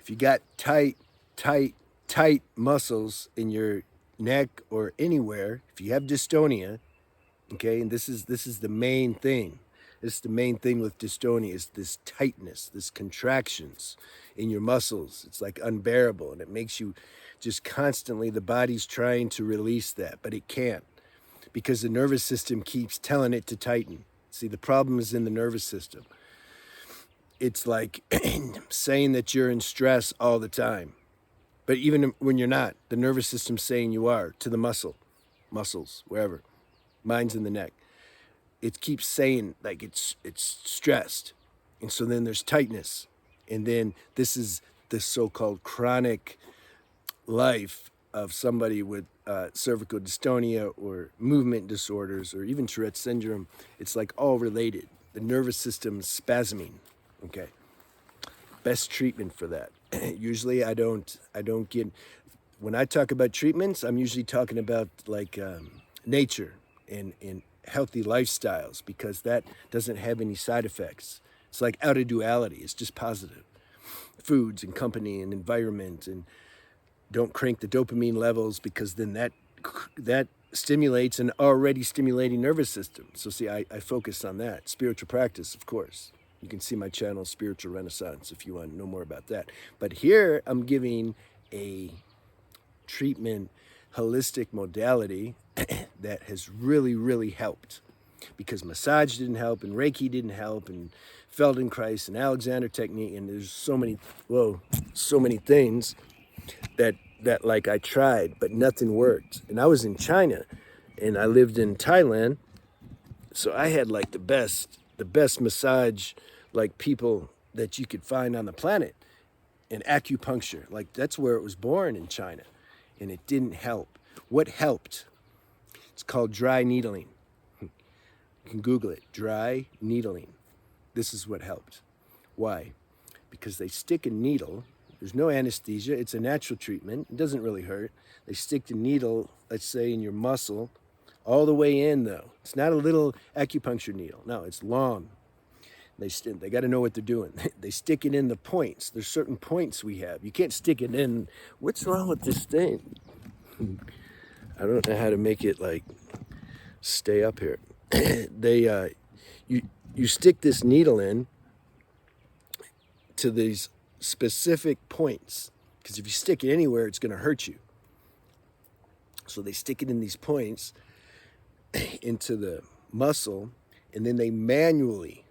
If you got tight muscles in your neck or anywhere, if you have dystonia, okay, and this is the main thing. This is the main thing with dystonia is this tightness, this contractions in your muscles. It's like unbearable, and it makes you just constantly, the body's trying to release that, but it can't because the nervous system keeps telling it to tighten. See, the problem is in the nervous system. It's like saying that you're in stress all the time. But even when you're not, the nervous system's saying you are to the muscles, wherever. Mine's in the neck. It keeps saying like it's stressed. And so then there's tightness. And then this is the so-called chronic life of somebody with cervical dystonia or movement disorders or even Tourette syndrome. It's like all related. The nervous system's spasming. Okay. Best treatment for that. Usually I don't get, when I talk about treatments, I'm usually talking about like nature and healthy lifestyles because that doesn't have any side effects. It's like out of duality. It's just positive. Foods and company and environment, and don't crank the dopamine levels because then that stimulates an already stimulating nervous system. So see, I focus on that. Spiritual practice, of course. You can see my channel, Spiritual Renaissance, if you want to know more about that. But here I'm giving a treatment holistic modality that has really, really helped. Because massage didn't help, and Reiki didn't help, and Feldenkrais and Alexander technique, and there's so many things that like I tried, but nothing worked. And I was in China, and I lived in Thailand, so I had like the best massage like people that you could find on the planet. And acupuncture, like that's where it was born in China, and it didn't help. What helped? It's called dry needling. You can Google it, dry needling. This is what helped. Why? Because they stick a needle. There's no anesthesia. It's a natural treatment. It doesn't really hurt. They stick the needle, let's say, in your muscle, all the way in, though. It's not a little acupuncture needle. No, it's long. They got to know what they're doing. They stick it in the points. There's certain points we have. You can't stick it in. What's wrong with this thing? I don't know how to make it like stay up here. You stick this needle in to these specific points, because if you stick it anywhere, it's going to hurt you. So they stick it in these points into the muscle, and then they manually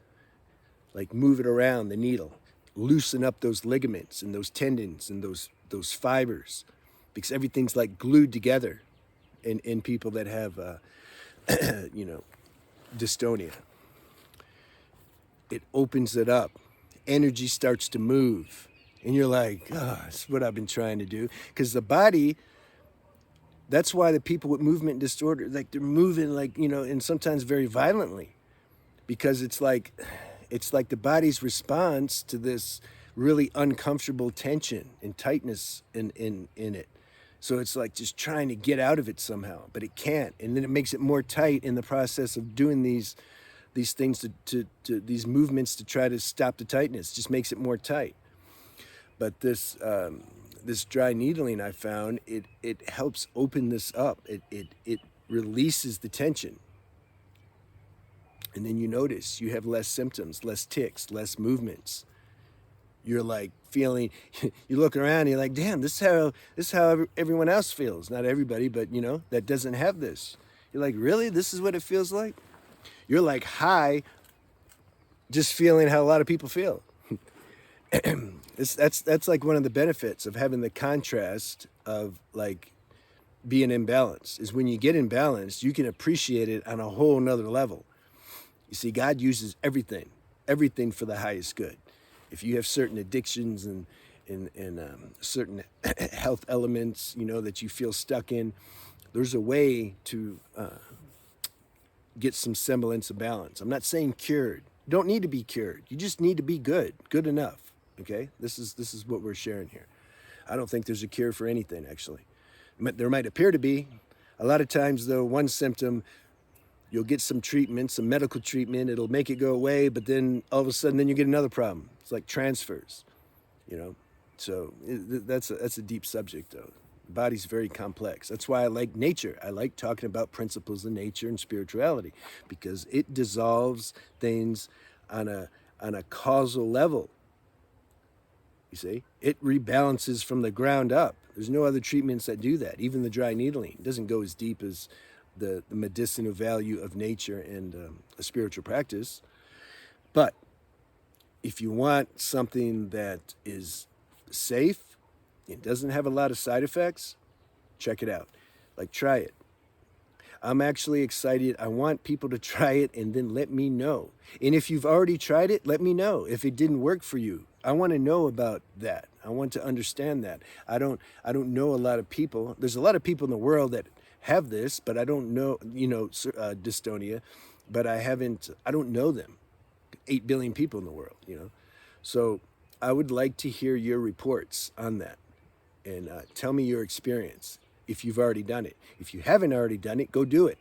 like move it around the needle, loosen up those ligaments and those tendons and those fibers, because everything's like glued together in people that have dystonia. It opens it up. Energy starts to move. And you're like, oh, that's what I've been trying to do. Because the body, that's why the people with movement disorder, like they're moving like, and sometimes very violently. Because it's like the body's response to this really uncomfortable tension and tightness in it. So it's like just trying to get out of it somehow, but it can't. And then it makes it more tight in the process of doing these things to these movements to try to stop the tightness. Just makes it more tight. But this dry needling I found, it helps open this up. It releases the tension. And then you notice you have less symptoms, less tics, less movements. You're like feeling, you look around, you're like, damn, this is how everyone else feels. Not everybody, but that doesn't have this. You're like, really? This is what it feels like? You're like high, just feeling how a lot of people feel. That's like one of the benefits of having the contrast of like being imbalanced, is when you get imbalanced, you can appreciate it on a whole nother level. You see, God uses everything for the highest good. If you have certain addictions and certain health elements, that you feel stuck in, there's a way to get some semblance of balance. I'm not saying cured. You don't need to be cured. You just need to be good enough. Okay, this is what we're sharing here. I don't think there's a cure for anything, actually. There might appear to be. A lot of times, though, one symptom, you'll get some treatment, some medical treatment, it'll make it go away, but then all of a sudden, then you get another problem. It's like transfers, So that's a deep subject, though. The body's very complex. That's why I like nature. I like talking about principles of nature and spirituality, because it dissolves things on a causal level. You see, it rebalances from the ground up. There's no other treatments that do that. Even the dry needling doesn't go as deep as the medicinal value of nature and a spiritual practice. But if you want something that is safe, it doesn't have a lot of side effects, check it out. Like, try it. I'm actually excited. I want people to try it and then let me know. And if you've already tried it, let me know if it didn't work for you. I want to know about that. I want to understand that. I don't know a lot of people. There's a lot of people in the world that have this, but I don't know, dystonia, but I don't know them. 8 billion people in the world. So I would like to hear your reports on that, and tell me your experience if you've already done it. If you haven't already done it, go do it.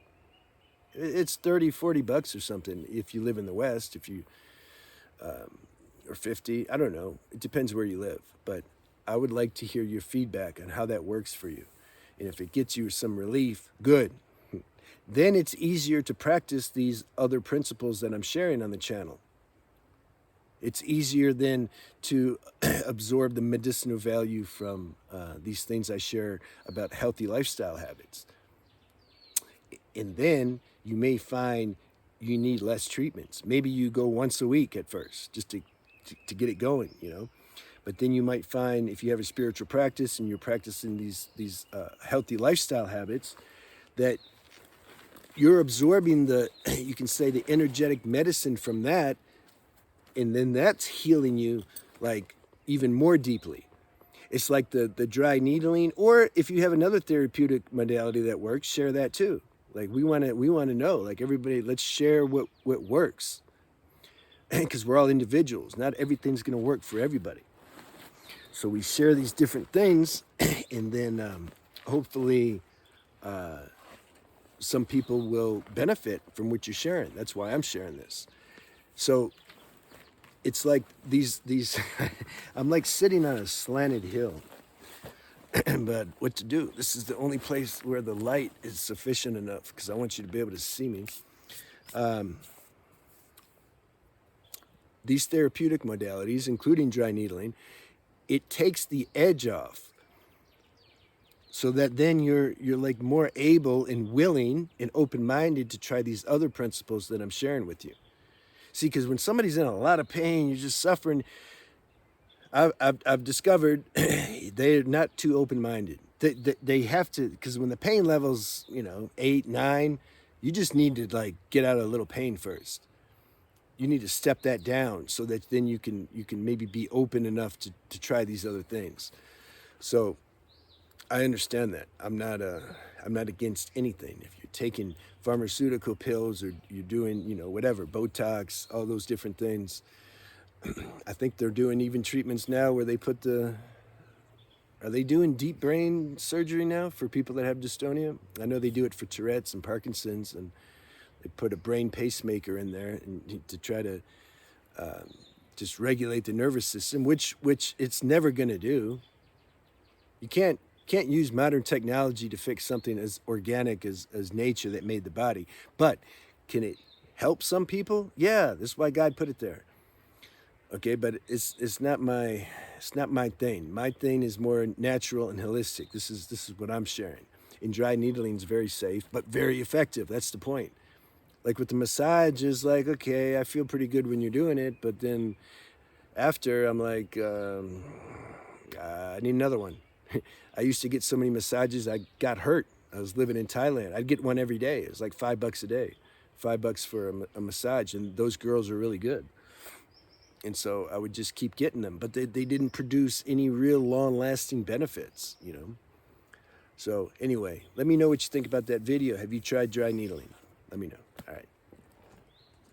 It's 30, 40 bucks or something if you live in the West, if you, or 50, I don't know. It depends where you live, but I would like to hear your feedback on how that works for you. And if it gets you some relief, good. Then it's easier to practice these other principles that I'm sharing on the channel. It's easier then to absorb the medicinal value from these things I share about healthy lifestyle habits. And then you may find you need less treatments. Maybe you go once a week at first, just to get it going. But then you might find, if you have a spiritual practice and you're practicing these healthy lifestyle habits, that you're absorbing you can say, the energetic medicine from that, and then that's healing you like even more deeply. It's like the dry needling, or if you have another therapeutic modality that works, share that too. Like, we want to know, like, everybody, let's share what works, because we're all individuals. Not everything's going to work for everybody. So we share these different things, and then hopefully some people will benefit from what you're sharing. That's why I'm sharing this. So it's like these I'm like sitting on a slanted hill. But what to do? This is the only place where the light is sufficient enough, because I want you to be able to see me. These therapeutic modalities, including dry needling, it takes the edge off, so that then you're like more able and willing and open-minded to try these other principles that I'm sharing with you. See, because when somebody's in a lot of pain, you're just suffering, I've discovered they're not too open-minded. They have to, because when the pain level's 8, 9, you just need to like get out of a little pain first. You need to step that down, so that then you can maybe be open enough to try these other things. So I understand that. I'm not against anything. If you're taking pharmaceutical pills, or you're doing whatever, Botox, all those different things. I think they're doing even treatments now where they put are they doing deep brain surgery now for people that have dystonia? I know they do it for Tourette's and Parkinson's, and they put a brain pacemaker in there to try to just regulate the nervous system, which it's never going to do. You can't use modern technology to fix something as organic as nature that made the body. But can it help some people? Yeah, that's why God put it there. Okay, but it's not my thing. My thing is more natural and holistic. This is what I'm sharing. And dry needling is very safe, but very effective. That's the point. Like with the massage, is like, okay, I feel pretty good when you're doing it, but then after, I'm like, I need another one. I used to get so many massages, I got hurt. I was living in Thailand. I'd get one every day. It was like $5 a day, $5 for a massage, and those girls are really good. And so I would just keep getting them, but they didn't produce any real long-lasting benefits. So anyway, let me know what you think about that video. Have you tried dry needling? Let me know. All right.